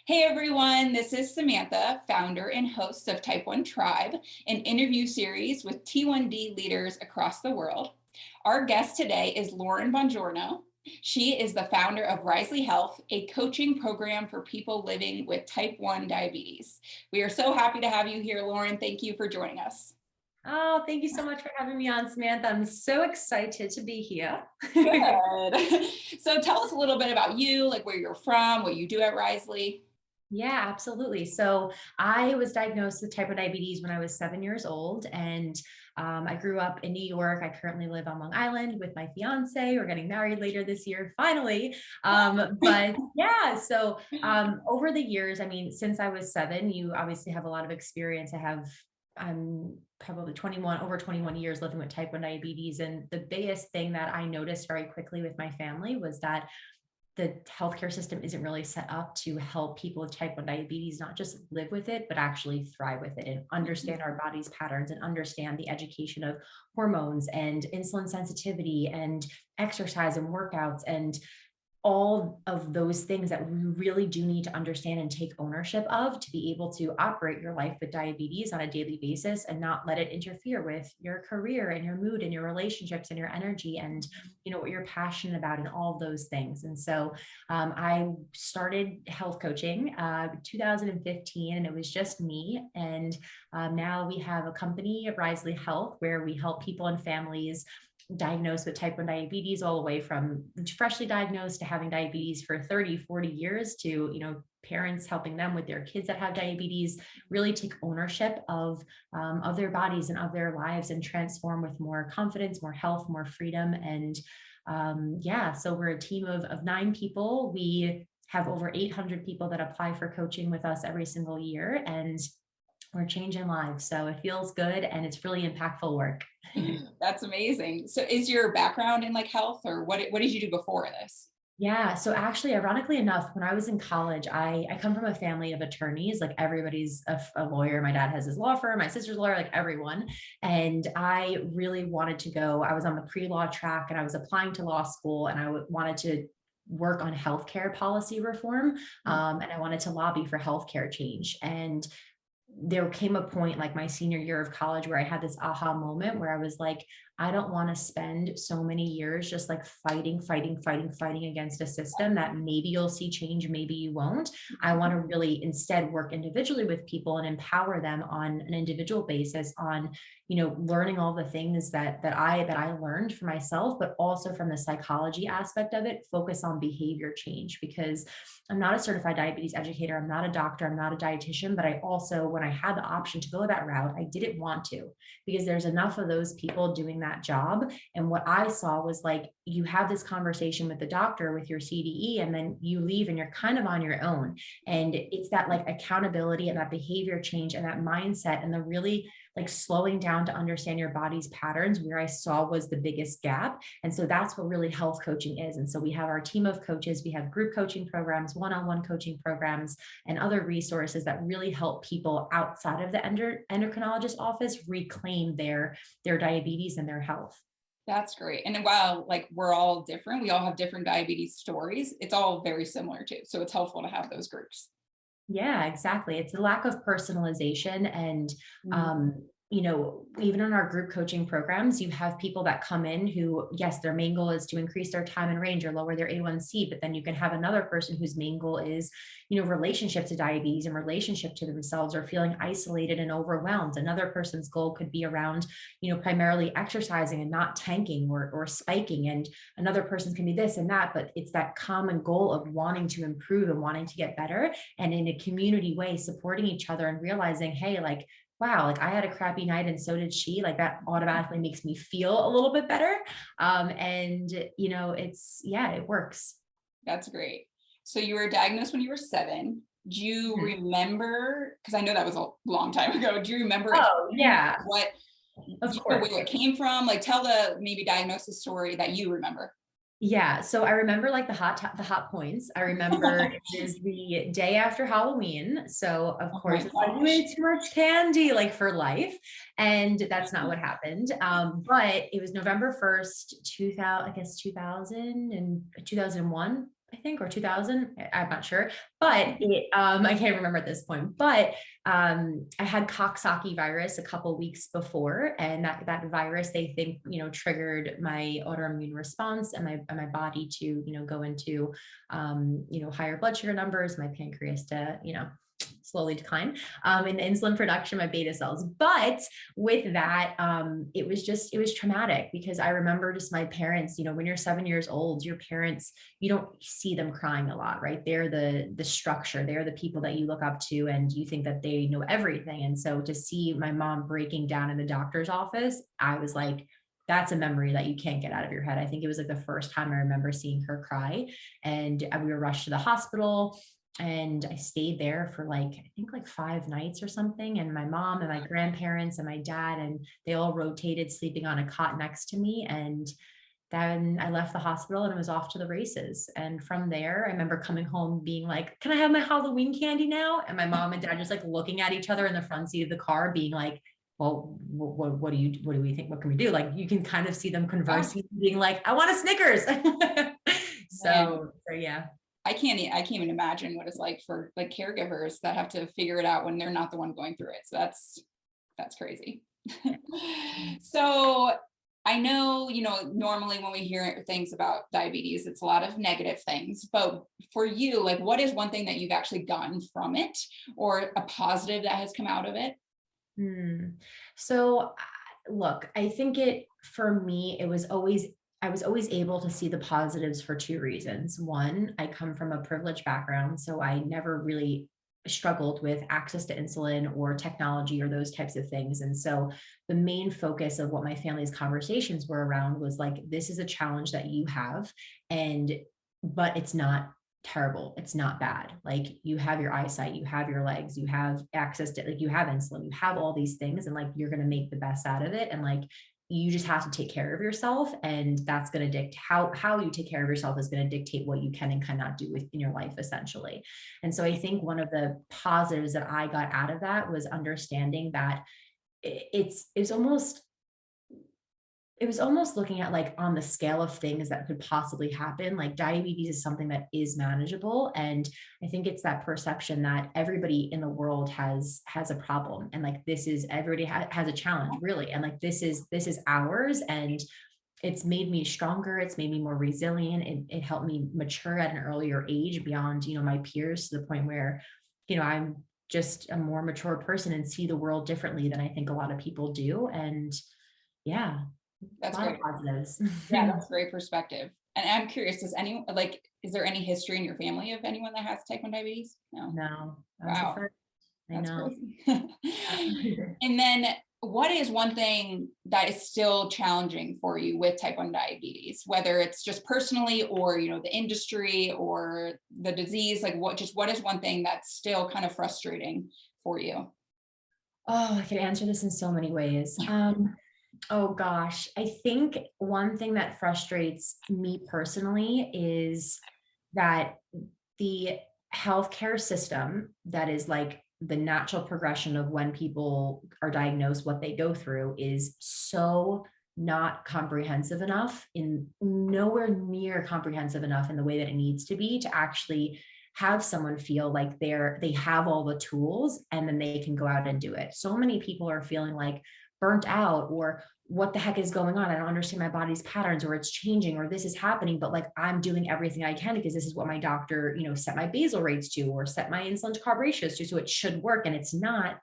Hey everyone, this is Samantha, founder and host of Type 1 Tribe, an interview series with T1D leaders across the world. Our guest today is Lauren Bongiorno. She is the founder of Risely Health, a coaching program for people living with type 1 diabetes. We are so happy to have you here, Lauren. Thank you for joining us. Oh, thank you so much for having me on, Samantha. I'm so excited to be here. Good. So tell us a little bit about you, like where you're from, what you do at Risely. Yeah, absolutely. So I was diagnosed with type 1 diabetes when I was 7 years old, and I grew up in New York. I currently live on Long Island with my fiance. We're getting married later this year, finally. But yeah, so over the years, I mean, since I was seven, you obviously have a lot of experience. I'm probably 21, over 21 years living with type 1 diabetes. And the biggest thing that I noticed very quickly with my family was that the healthcare system isn't really set up to help people with type 1 diabetes not just live with it, but actually thrive with it and understand our body's patterns and understand the education of hormones and insulin sensitivity and exercise and workouts and all of those things that we really do need to understand and take ownership of to be able to operate your life with diabetes on a daily basis and not let it interfere with your career and your mood and your relationships and your energy and what you're passionate about and all of those things. And so I started health coaching 2015, and it was just me. And now we have a company, Risely Health, where we help people and families diagnosed with type 1 diabetes, all the way from freshly diagnosed to having diabetes for 30, 40 years to, parents helping them with their kids that have diabetes, really take ownership of their bodies and of their lives and transform with more confidence, more health, more freedom. And yeah, so we're a team of 9 people. We have over 800 people that apply for coaching with us every single year, and we're changing lives. So it feels good and it's really impactful work. That's amazing. So is your background in like health, or what did you do before this? Yeah. So actually, ironically enough, when I was in college, I come from a family of attorneys. Like everybody's a lawyer. My dad has his law firm, my sister's a lawyer, like everyone. And I really wanted to go. I was on the pre-law track and I was applying to law school, and wanted to work on healthcare policy reform. And I wanted to lobby for healthcare change. And there came a point like my senior year of college where I had this aha moment where I was like, I don't want to spend so many years just like fighting against a system that maybe you'll see change, maybe you won't. I want to really instead work individually with people and empower them on an individual basis on, learning all the things that I learned for myself, but also from the psychology aspect of it, focus on behavior change. Because I'm not a certified diabetes educator. I'm not a doctor. I'm not a dietitian, but I also, when I had the option to go that route, I didn't want to, because there's enough of those people doing that job. And what I saw was like, you have this conversation with the doctor with your CDE, and then you leave and you're kind of on your own. And it's that like accountability and that behavior change and that mindset and the really like slowing down to understand your body's patterns where I saw was the biggest gap. And so that's what really health coaching is. And so we have our team of coaches, we have group coaching programs, one-on-one coaching programs, and other resources that really help people outside of the endocrinologist office reclaim their diabetes and their health. That's great. And while like we're all different, we all have different diabetes stories, it's all very similar too. So it's helpful to have those groups. Yeah, exactly. It's a lack of personalization. And, Mm. even in our group coaching programs, you have people that come in who, yes, their main goal is to increase their time in range or lower their A1C. But then you can have another person whose main goal is, relationship to diabetes and relationship to themselves, or feeling isolated and overwhelmed. Another person's goal could be around, primarily exercising and not tanking or spiking. And another person can be this and that, but it's that common goal of wanting to improve and wanting to get better, and in a community way, supporting each other and realizing, hey, like, wow, like I had a crappy night and so did she, like that automatically makes me feel a little bit better. And yeah, it works. That's great. So you were diagnosed when you were 7. Do you Mhm. remember, because I know that was a long time ago, do you remember it Oh happening? yeah, What, do of you know course. where it came from? Like tell the maybe diagnosis story that you remember. Yeah, so I remember like the hot points. I remember it was the day after Halloween. So of Oh course my it's like you gosh. ate too much candy, like for life. And that's not what happened. But it was November 1st, 2000, I guess 2000 and 2001. I think, or 2000. I'm not sure, but I can't remember at this point, but I had Coxsackie virus a couple weeks before, and that virus, they think, triggered my autoimmune response and my body to, go into, higher blood sugar numbers, my pancreas to, slowly decline, in insulin production, my beta cells. But with that, it was traumatic, because I remember just my parents, when you're 7 years old, your parents, you don't see them crying a lot, right? They're the structure, they're the people that you look up to, and you think that they know everything. And so to see my mom breaking down in the doctor's office, I was like, that's a memory that you can't get out of your head. I think it was like the first time I remember seeing her cry, and we were rushed to the hospital. And I stayed there for I think 5 nights or something. And my mom and my grandparents and my dad, and they all rotated sleeping on a cot next to me. And then I left the hospital and was off to the races. And from there, I remember coming home being like, can I have my Halloween candy now? And my mom and dad just looking at each other in the front seat of the car, being like, well, what do we think? What can we do? You can kind of see them conversing, being like, I want a Snickers. So yeah. I can't even imagine what it's like for caregivers that have to figure it out when they're not the one going through it. So that's crazy. So I know, normally when we hear things about diabetes, it's a lot of negative things, but for you, what is one thing that you've actually gotten from it, or a positive that has come out of it? So look, I think for me, I was always able to see the positives for two reasons. One, I come from a privileged background, so I never really struggled with access to insulin or technology or those types of things. And so the main focus of what my family's conversations were around was this is a challenge that you have, but it's not terrible. It's not bad. You have your eyesight, you have your legs, you have access to, you have insulin, you have all these things, and you're going to make the best out of it. And you just have to take care of yourself, and that's going to dictate how you take care of yourself is going to dictate what you can and cannot do in your life, essentially. And so I think one of the positives that I got out of that was understanding that it was almost looking at on the scale of things that could possibly happen. Diabetes is something that is manageable. And I think it's that perception that everybody in the world has a problem. And everybody has a challenge, really. And this is ours. And it's made me stronger. It's made me more resilient. It helped me mature at an earlier age beyond, my peers, to the point where, I'm just a more mature person and see the world differently than I think a lot of people do. And yeah. That's great. Positives. Yeah, that's great perspective. And I'm curious, is there any history in your family of anyone that has type 1 diabetes? No. Wow. I know. And then what is one thing that is still challenging for you with type 1 diabetes, whether it's just personally or, the industry or the disease? What is one thing that's still kind of frustrating for you? Oh, I could answer this in so many ways. Oh gosh, I think one thing that frustrates me personally is that the healthcare system, that is the natural progression of when people are diagnosed, what they go through, is so not comprehensive enough, nowhere near comprehensive enough in the way that it needs to be, to actually have someone feel like they have all the tools and then they can go out and do it. So many people are feeling burnt out, or what the heck is going on? I don't understand my body's patterns, or it's changing, or this is happening, but I'm doing everything I can because this is what my doctor, set my basal rates to, or set my insulin to carb ratios to, so it should work, and it's not.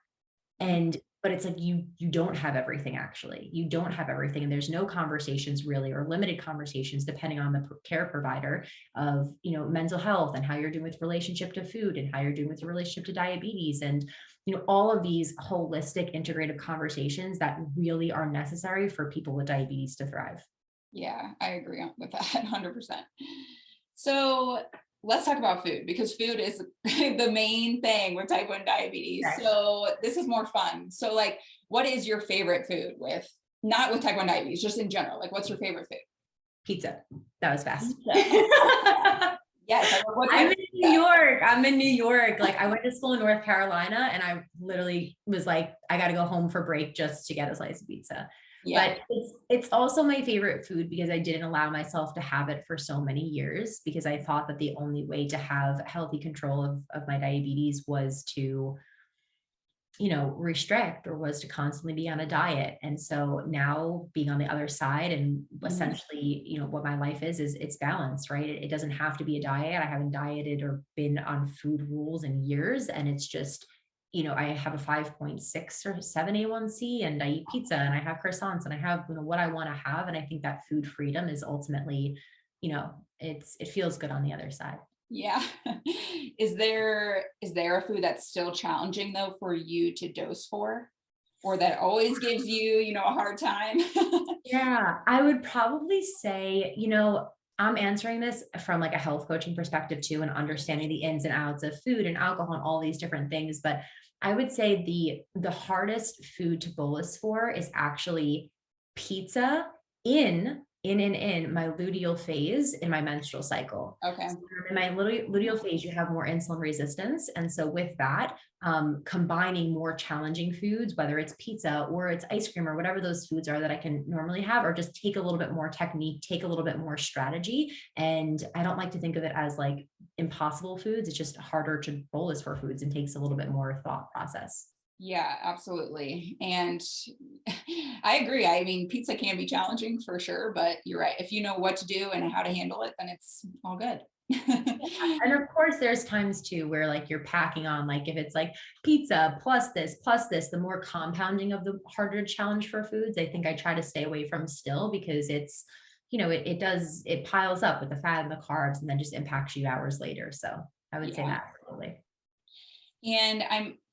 But it's you don't have everything. Actually, you don't have everything, and there's no conversations really, or limited conversations, depending on the care provider, of mental health, and how you're doing with relationship to food, and how you're doing with your relationship to diabetes, and all of these holistic integrative conversations that really are necessary for people with diabetes to thrive. Yeah, I agree with that 100%. So let's talk about food, because food is the main thing with type 1 diabetes. Right. So this is more fun. So what is your favorite food not with type 1 diabetes, just in general? What's your favorite food? Pizza. That was fast. Yes. I'm in New York. I went to school in North Carolina, and I literally was I got to go home for break just to get a slice of pizza. Yeah. But it's also my favorite food because I didn't allow myself to have it for so many years because I thought that the only way to have healthy control of my diabetes was to, restrict or was to constantly be on a diet. And so now being on the other side and Mhm. essentially, what my life is it's balance, right? It doesn't have to be a diet. I haven't dieted or been on food rules in years. And it's just, I have a 5.6 or 7 A1C and I eat pizza and I have croissants and I have, what I want to have. And I think that food freedom is ultimately, it feels good on the other side. Yeah. Is there a food that's still challenging though for you to dose for? Or that always gives you, a hard time? Yeah, I would probably say, I'm answering this from like a health coaching perspective too, and understanding the ins and outs of food and alcohol and all these different things. But I would say the hardest food to bolus for is actually pizza in my luteal phase in my menstrual cycle. Okay. So in my luteal phase, you have more insulin resistance. And so with that, combining more challenging foods, whether it's pizza or it's ice cream or whatever those foods are that I can normally have, or just take a little bit more technique, take a little bit more strategy. And I don't like to think of it as like impossible foods. It's just harder to bolus for foods and takes a little bit more thought process. Yeah, absolutely. And I agree. I mean, pizza can be challenging for sure, but you're right. If you know what to do and how to handle it, then it's all good. And of course, there's times too where like you're packing on, like if it's like pizza plus this, the more compounding of the harder challenge for foods, I think I try to stay away from still because it's, it piles up with the fat and the carbs and then just impacts you hours later. So I would say Yeah. that probably. And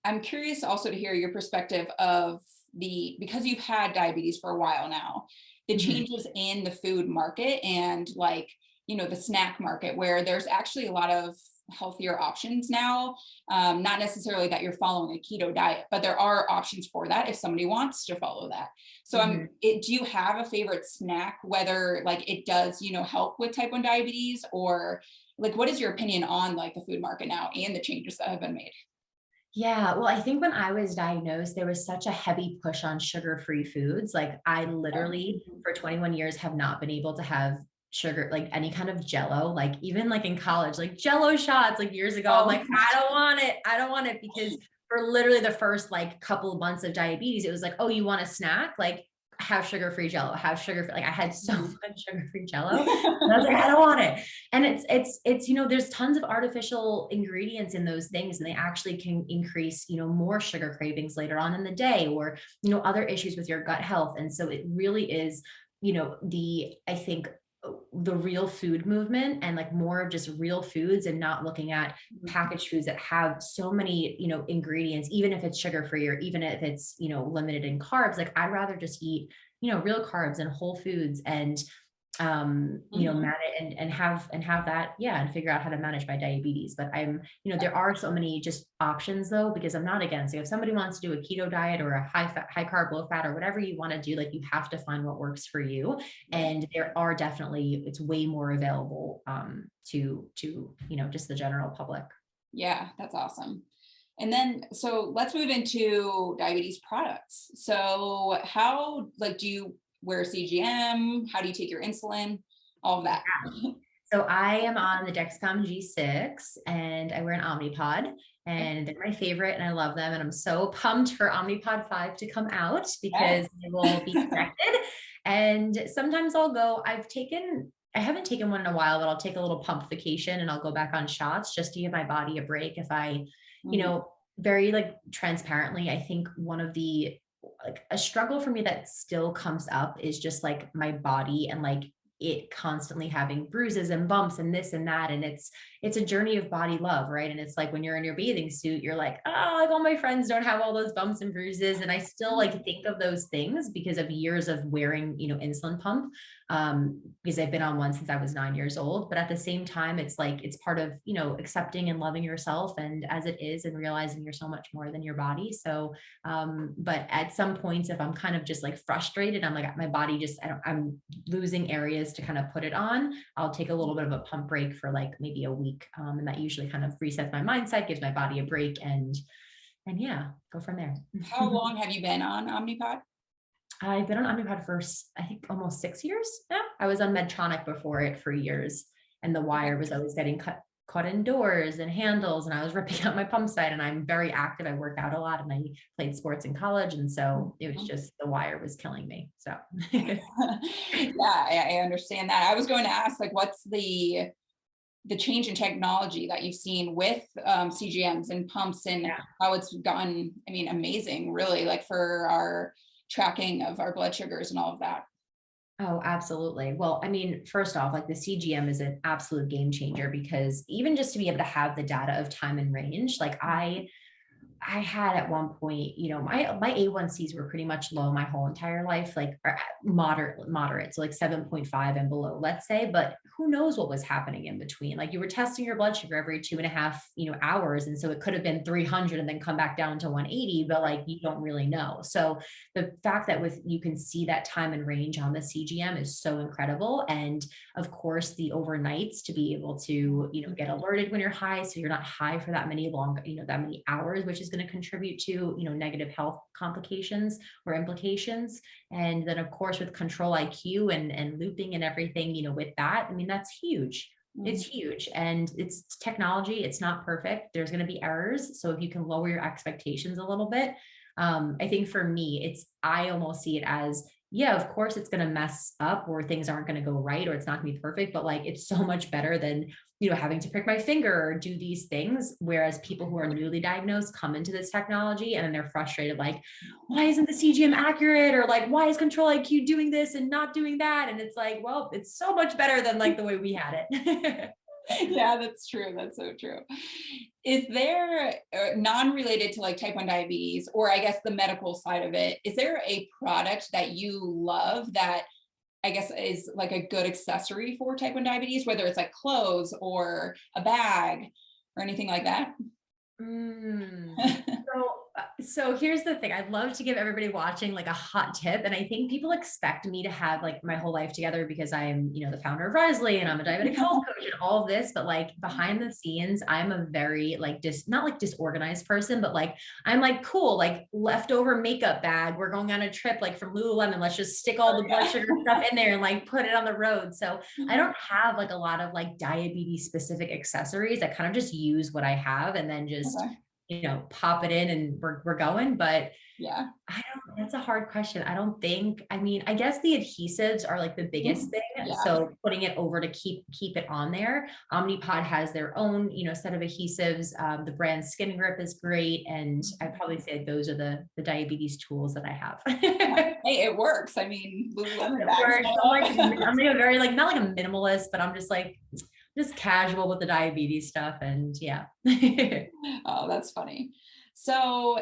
I'm curious also to hear your perspective of because you've had diabetes for a while now, the Mhm. changes in the food market and like, the snack market where there's actually a lot of healthier options now. Not necessarily that you're following a keto diet, but there are options for that if somebody wants to follow that. So Mhm. do you have a favorite snack, whether like it does, help with type 1 diabetes, or like what is your opinion on like the food market now and the changes that have been made? Yeah, well, I think when I was diagnosed, there was such a heavy push on sugar-free foods. Like I literally for 21 years have not been able to have sugar, like any kind of jello, like even like in college, like jello shots, like years ago. I'm Oh, like, I don't want it. I don't want it because for literally the first like couple of months of diabetes, it was like, oh, you want a snack? Like have sugar-free jello, have sugar, like I had so mhm. much sugar-free jello. And I was like, I don't want it. And it's there's tons of artificial ingredients in those things and they actually can increase more sugar cravings later on in the day or other issues with your gut health. And so it really is the I think the real food movement and like more of just real foods and not looking at packaged foods that have so many ingredients, even if it's sugar free or even if it's limited in carbs. Like I'd rather just eat real carbs and whole foods and Mhm. manage and have that, yeah, and figure out how to manage my diabetes. But there are so many just options though, because I'm not against it. If somebody wants to do a keto diet or a high fat, high carb, low fat, or whatever you want to do, like you have to find what works for you. Right. And there are definitely, it's way more available to just the general public. Yeah, that's awesome. And then, so let's move into diabetes products. So, how, like, do you wear CGM? How do you take your insulin? All of that. So I am on the Dexcom G6 and I wear an Omnipod Okay. and they're my favorite and I love them. And I'm so pumped for Omnipod 5 to come out Yes. because they will be connected. And sometimes I haven't taken one in a while, but I'll take a little pumpification and I'll go back on shots just to give my body a break. If I, Mhm. very like transparently, I think one of the like a struggle for me that still comes up is just like my body and like it constantly having bruises and bumps and this and that. And it's a journey of body love, right? And it's like when you're in your bathing suit, you're like, oh, like all my friends don't have all those bumps and bruises. And I still like think of those things because of years of wearing, insulin pump. Because I've been on one since I was 9 years old. But at the same time, it's like it's part of, accepting and loving yourself and as it is and realizing you're so much more than your body. So but at some points, if I'm kind of just like frustrated, I'm like, my body just, I'm losing areas to kind of put it on. I'll take a little bit of a pump break for like maybe a week. And that usually kind of resets my mindset, gives my body a break and yeah, go from there. How long have you been on Omnipod? I've been on Omnipod for I think almost 6 years now. I was on Medtronic before it for years, and the wire was always getting caught indoors and handles, and I was ripping out my pump side. And I'm very active. I worked out a lot, and I played sports in college, and so it was just the wire was killing me. So Yeah, I understand that. I was going to ask, like, what's the change in technology that you've seen with CGMs and pumps, and yeah. how it's gotten, I mean, amazing, really, like for our tracking of our blood sugars and all of that. Oh, absolutely. Well, I mean, first off, like the CGM is an absolute game changer because even just to be able to have the data of time and range, like I had at one point, my A1Cs were pretty much low my whole entire life, like moderate, so like 7.5 and below, let's say. But who knows what was happening in between? Like you were testing your blood sugar every 2.5, hours, and so it could have been 300 and then come back down to 180, but like you don't really know. So the fact that with you can see that time and range on the CGM is so incredible, and of course the overnights to be able to get alerted when you're high, so you're not high for that many long that many hours, which is going to contribute to negative health complications or implications. And then of course with control IQ and looping and everything with that, I mean that's huge. It's Mhm. huge, and it's technology. It's not perfect. There's going to be errors, so if you can lower your expectations a little bit, I think for me, I almost see it as, yeah, of course it's going to mess up or things aren't going to go right or it's not going to be perfect, but like it's so much better than, having to prick my finger or do these things. Whereas people who are newly diagnosed come into this technology and then they're frustrated, like, why isn't the CGM accurate? Or like, why is Control IQ doing this and not doing that? And it's like, well, it's so much better than like the way we had it. Yeah, that's true. That's so true. Is there, non-related to like type 1 diabetes, or I guess the medical side of it, is there a product that you love that I guess is like a good accessory for type 1 diabetes, whether it's like clothes or a bag or anything like that? Mm. So here's the thing. I'd love to give everybody watching like a hot tip. And I think people expect me to have like my whole life together because I'm, the founder of Risley and I'm a diabetic health coach and all of this. But like behind the scenes, I'm a very like not like disorganized person, but like I'm like, cool, like leftover makeup bag. We're going on a trip like from Lululemon. Let's just stick all the blood sugar stuff in there and like put it on the road. So I don't have like a lot of like diabetes specific accessories. I kind of just use what I have and then just Okay. pop it in and we're going. But Yeah. I don't, that's a hard question. I don't think, I mean, I guess the adhesives are like the biggest Mhm. thing. Yeah. So putting it over to keep it on there. Omnipod has their own, set of adhesives. The brand Skin Grip is great. And I probably say those are the diabetes tools that I have. Hey, it works. I mean, Lululemon It bags works. hold I'm up. like, a very like, not like a minimalist, but I'm just casual with the diabetes stuff. And yeah. Oh, that's funny. So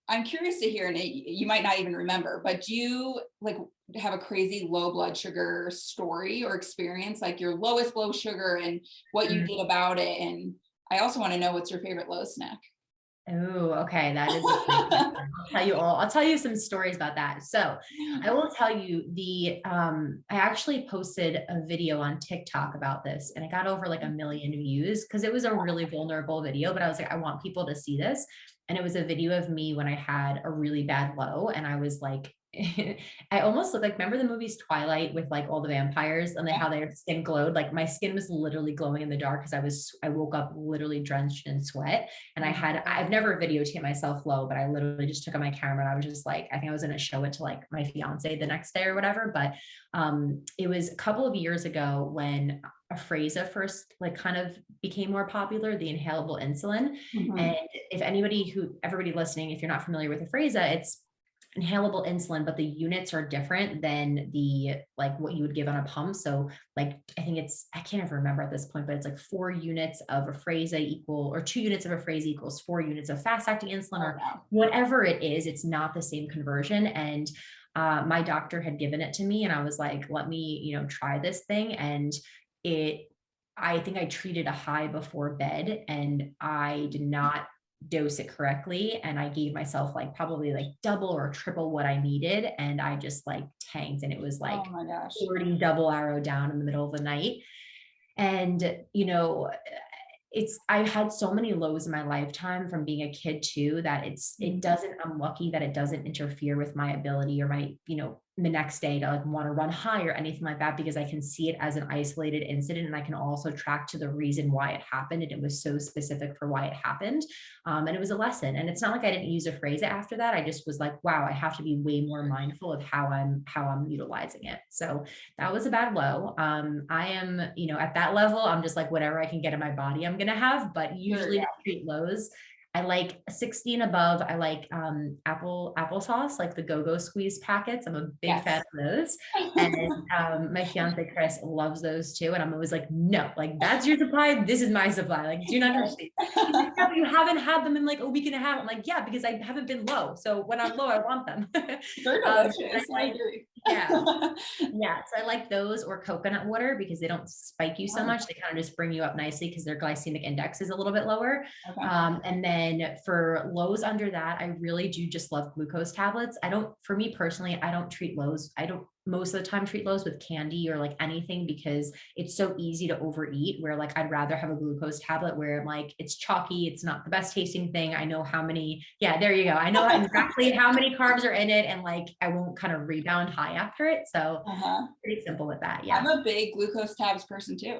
I'm curious to hear, and you might not even remember, but do you like have a crazy low blood sugar story or experience, like your lowest blood sugar and what you did about it? And I also want to know what's your favorite low snack. Oh, okay. That is a great question. I'll tell you some stories about that. So I will tell you I actually posted a video on TikTok about this and it got over like 1 million views because it was a really vulnerable video, but I was like, I want people to see this. And it was a video of me when I had a really bad low and I was like, I almost look like, remember the movies Twilight with like all the vampires and how their skin glowed? Like my skin was literally glowing in the dark because I woke up literally drenched in sweat. And I've never videotaped myself low, but I literally just took on my camera and I was just like, I think I was going to show it to like my fiance the next day or whatever. But it was a couple of years ago when Afrezza first like kind of became more popular, the inhalable insulin. Mhm. And if everybody listening, if you're not familiar with Afrezza, it's inhalable insulin, but the units are different than the like what you would give on a pump. So like I can't even remember at this point, but it's like 4 units of Afrezza equal, or 2 units of Afrezza equals 4 units of fast acting insulin, Oh, or wow. whatever it is. It's not the same conversion. And my doctor had given it to me, and I was like, let me try this thing. And it I think I treated a high before bed and I did not dose it correctly. And I gave myself like probably like double or triple what I needed. And I just like tanked. And it was Oh like my gosh. 40 double arrow down in the middle of the night. And, I've had so many lows in my lifetime from being a kid too, that I'm lucky that it doesn't interfere with my ability or my, the next day to like want to run high or anything like that, because I can see it as an isolated incident and I can also track to the reason why it happened. And it was so specific for why it happened. And it was a lesson. And it's not like I didn't use a phrase after that. I just was like, wow, I have to be way more mindful of how I'm utilizing it. So that was a bad low. I am, at that level, I'm just like, whatever I can get in my body, I'm going to have, but Sure, usually to treat lows, I like 60 and above. I like applesauce, like the go-go squeeze packets. I'm a big fan yes. of those. And my fiance Chris loves those too. And I'm always like, no, like that's your supply. This is my supply. Like, do not touch these. He's like, no, you haven't had them in like a week and a half. I'm like, yeah, because I haven't been low. So when I'm low, I want them. They're delicious. I Like, agree. yeah. Yeah, so I like those or coconut water because they don't spike you so Oh, much. They kind of just bring you up nicely because their glycemic index is a little bit lower. okay. And then for lows under that, I really do just love glucose tablets. For me personally, I don't treat lows. I don't most of the time treat lows with candy or like anything because it's so easy to overeat, where like I'd rather have a glucose tablet where I'm like, it's chalky, it's not the best tasting thing. I know how many, yeah, there you go. I know exactly how many carbs are in it, and like I won't kind of rebound high after it. So Uh-huh. pretty simple with that. I'm Yeah. a big glucose tabs person too.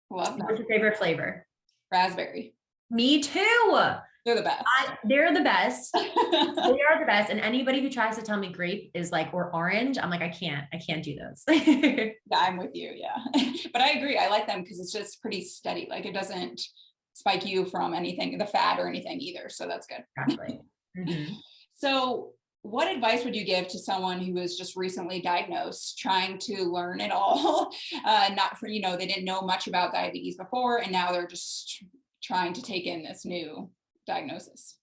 Love What's them. your favorite flavor? Raspberry. Me too. They're the best. They're the best. They are the best. And anybody who tries to tell me grape is like, or orange, I'm like, I can't do those. Yeah, I'm with you. Yeah. But I agree. I like them because it's just pretty steady. Like it doesn't spike you from anything, the fat or anything either. So that's good. Exactly. Mm-hmm. So, what advice would you give to someone who was just recently diagnosed, trying to learn it all? Not for, they didn't know much about diabetes before, and now they're just trying to take in this new diagnosis.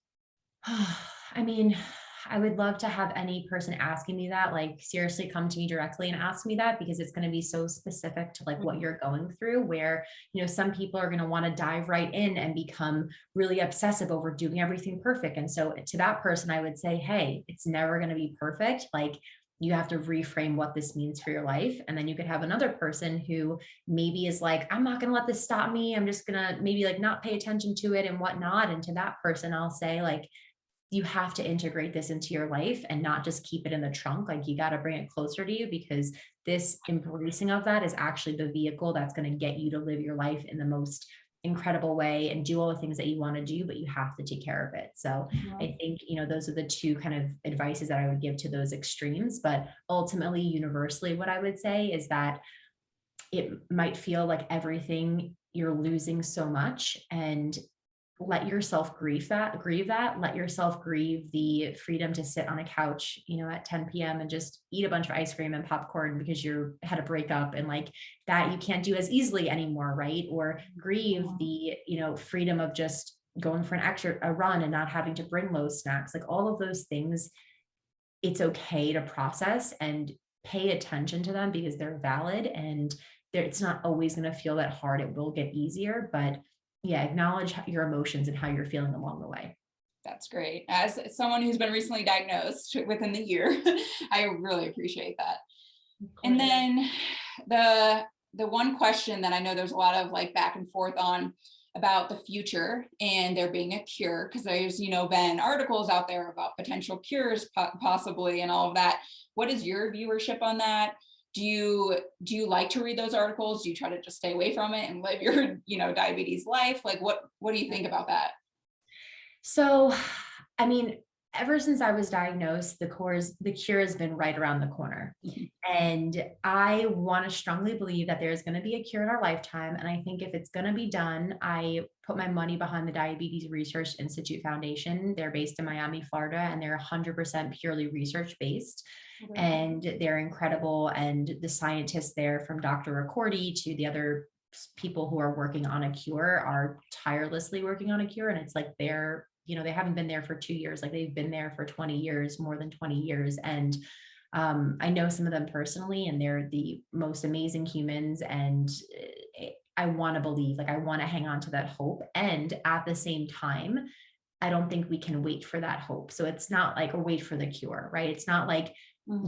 I mean, I would love to have any person asking me that, like seriously come to me directly and ask me that, because it's going to be so specific to like what you're going through, where, some people are going to want to dive right in and become really obsessive over doing everything perfect. And so to that person, I would say, hey, it's never going to be perfect. Like, you have to reframe what this means for your life. And then you could have another person who maybe is like, I'm not going to let this stop me. I'm just going to maybe like not pay attention to it and whatnot. And to that person, I'll say, like, you have to integrate this into your life and not just keep it in the trunk. Like, you got to bring it closer to you, because this embracing of that is actually the vehicle that's going to get you to live your life in the most incredible way and do all the things that you want to do, but you have to take care of it. So I think, those are the two kind of advices that I would give to those extremes. But ultimately, universally, what I would say is that it might feel like everything you're losing so much, and let yourself grieve that, let yourself grieve the freedom to sit on a couch, at 10 p.m. and just eat a bunch of ice cream and popcorn because you had a breakup, and like that you can't do as easily anymore. Right. Or grieve the, freedom of just going for a run and not having to bring those snacks, like all of those things. It's okay to process and pay attention to them because they're valid, and it's not always going to feel that hard. It will get easier, but yeah, acknowledge your emotions and how you're feeling along the way. That's great. As someone who's been recently diagnosed within the year, I really appreciate that. And then the one question that I know there's a lot of like back and forth on about the future and there being a cure, because there's been articles out there about potential cures possibly and all of that. What is your viewership on that? Do you like to read those articles? Do you try to just stay away from it and live your diabetes life? Like what do you think about that? So, I mean, ever since I was diagnosed, the cure has been right around the corner. And I want to strongly believe that there's going to be a cure in our lifetime. And I think if it's going to be done, I put my money behind the Diabetes Research Institute Foundation. They're based in Miami, Florida, and they're 100% purely research based. Okay. And they're incredible. And the scientists there, from Dr. Riccordi to the other people who are working on a cure, are tirelessly working on a cure. And it's like they haven't been there for 2 years, like they've been there for 20 years, more than 20 years. And I know some of them personally, and they're the most amazing humans. And I want to believe, like, I want to hang on to that hope. And at the same time, I don't think we can wait for that hope. So it's not like, or wait for the cure, right? It's not like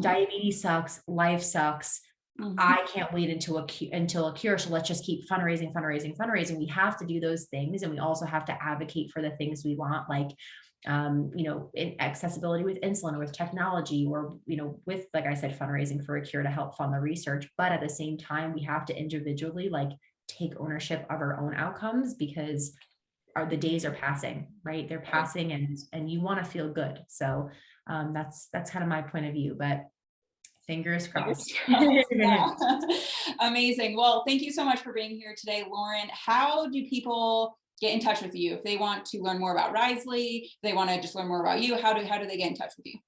diabetes sucks, life sucks, Mhm. I can't wait until until a cure. So let's just keep fundraising, fundraising, fundraising. We have to do those things, and we also have to advocate for the things we want, like in accessibility with insulin or with technology, or with, like I said, fundraising for a cure to help fund the research. But at the same time, we have to individually like take ownership of our own outcomes, because the days are passing, right? They're Right. passing, and you want to feel good. So that's kind of my point of view, but fingers Fingers crossed. crossed. Yeah. Amazing. Well, thank you so much for being here today, Lauren. How do people get in touch with you if they want to learn more about Risley? If they want to just learn more about you, how do they get in touch with you?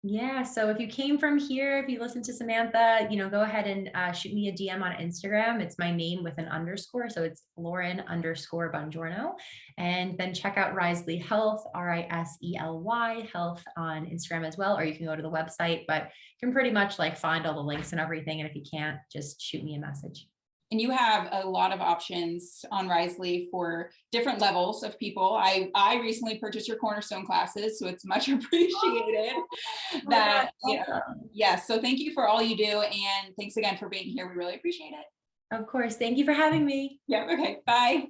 Yeah. So if you came from here, if you listen to Samantha, go ahead and shoot me a DM on Instagram. It's my name with an underscore. So it's Lauren_Bongiorno. And then check out Risley Health, Risely Health on Instagram as well. Or you can go to the website, but you can pretty much like find all the links and everything. And if you can't, just shoot me a message. And you have a lot of options on Risley for different levels of people. I recently purchased your Cornerstone classes, so it's much appreciated Oh my gosh, that, awesome. yes. So thank you for all you do. And thanks again for being here. We really appreciate it. Of course. Thank you for having me. Yeah. Okay. Bye.